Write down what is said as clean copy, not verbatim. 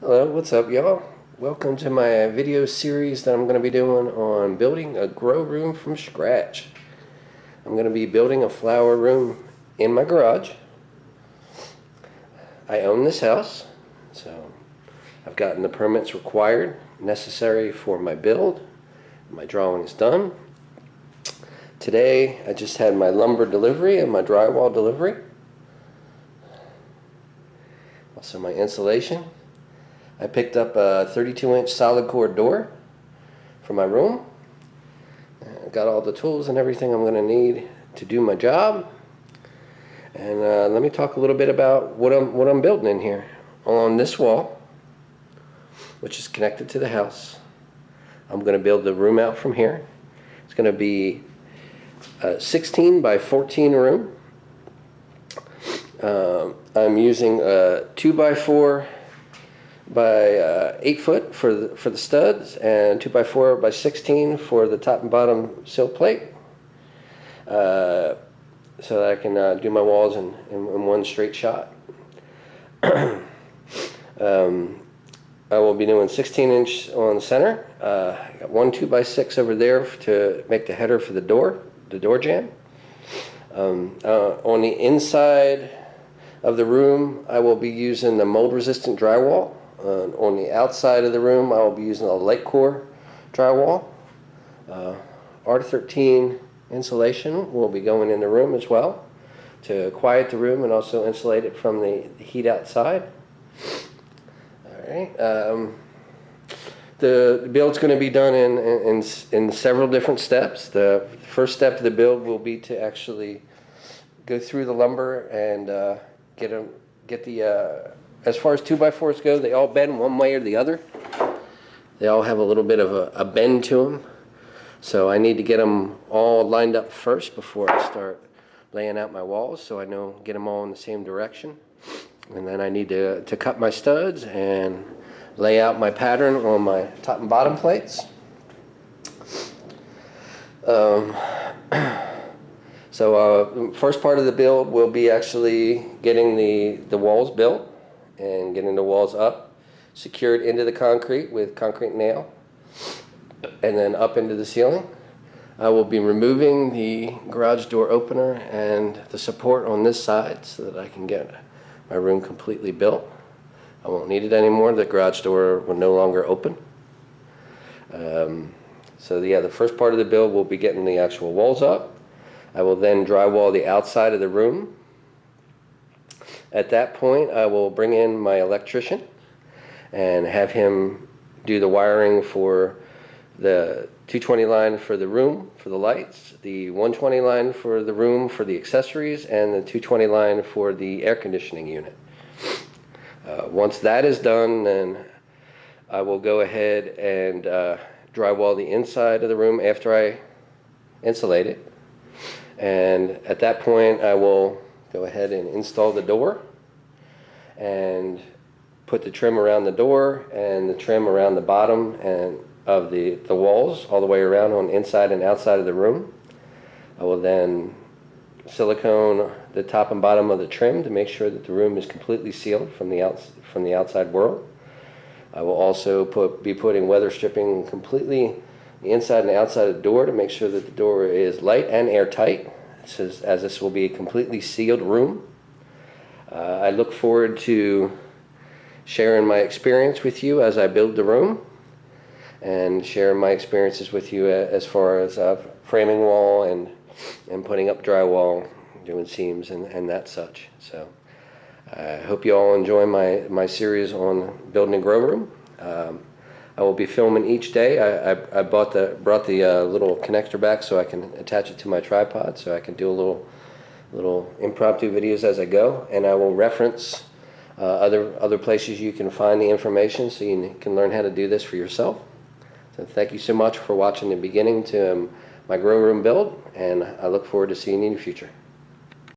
Hello, what's up y'all? Welcome to my video series that I'm going to be doing on building a grow room from scratch. I'm going to be building a flower room in my garage. I own this house, so I've gotten the permits required, necessary for my build. My drawing is done. Today I just had my lumber delivery and my drywall delivery. Also my insulation. I picked up a 32-inch solid core door for my room. I got all the tools and everything I'm going to need to do my job. And let me talk a little bit about what I'm building in here. On this wall, which is connected to the house, I'm going to build the room out from here. It's going to be a 16 by 14 room. I'm using a 2x4 by 8 foot for the studs, and 2x4 by 16 for the top and bottom sill plate, so that I can do my walls in one straight shot. I will be doing 16-inch on the center. I got one 2x6 over there to make the header for the door jamb. On the inside of the room, I will be using the mold-resistant drywall. On the outside of the room, I will be using a light core drywall. R13 insulation will be going in the room as well to quiet the room and also insulate it from the heat outside. All right. The build's going to be done in several different steps. The first step of the build will be to actually go through the lumber and get the as far as 2x4s go, they all bend one way or the other. They all have a little bit of a bend to them. So I need to get them all lined up first before I start laying out my walls, so I know, get them all in the same direction. And then I need to cut my studs and lay out my pattern on my top and bottom plates. So first part of the build will be actually getting the walls built and getting the walls up, secured into the concrete with concrete nail, and then up into the ceiling. I will be removing the garage door opener and the support on this side so that I can get my room completely built. I won't need it anymore. The garage door will no longer open. So yeah, the first part of the build will be getting the actual walls up. I will then drywall the outside of the room. At that point, I will bring in my electrician and have him do the wiring for the 220 line for the room for the lights, the 120 line for the room for the accessories, and the 220 line for the air conditioning unit. Once that is done, then I will go ahead and drywall the inside of the room after I insulate it. And at that point, I will go ahead and install the door and put the trim around the door and the trim around the bottom and of the walls all the way around on inside and outside of the room. I will then silicone the top and bottom of the trim to make sure that the room is completely sealed from the outside world. I will also be putting weather stripping completely the inside and outside of the door to make sure that the door is light and airtight, as this will be a completely sealed room. I look forward to sharing my experience with you as I build the room and sharing my experiences with you as far as framing wall and putting up drywall, doing seams and that such. So I hope you all enjoy my series on building a grow room. I will be filming each day. I brought the little connector back so I can attach it to my tripod, so I can do a little impromptu videos as I go, and I will reference other places you can find the information so you can learn how to do this for yourself. So thank you so much for watching the beginning to my grow room build, and I look forward to seeing you in the future.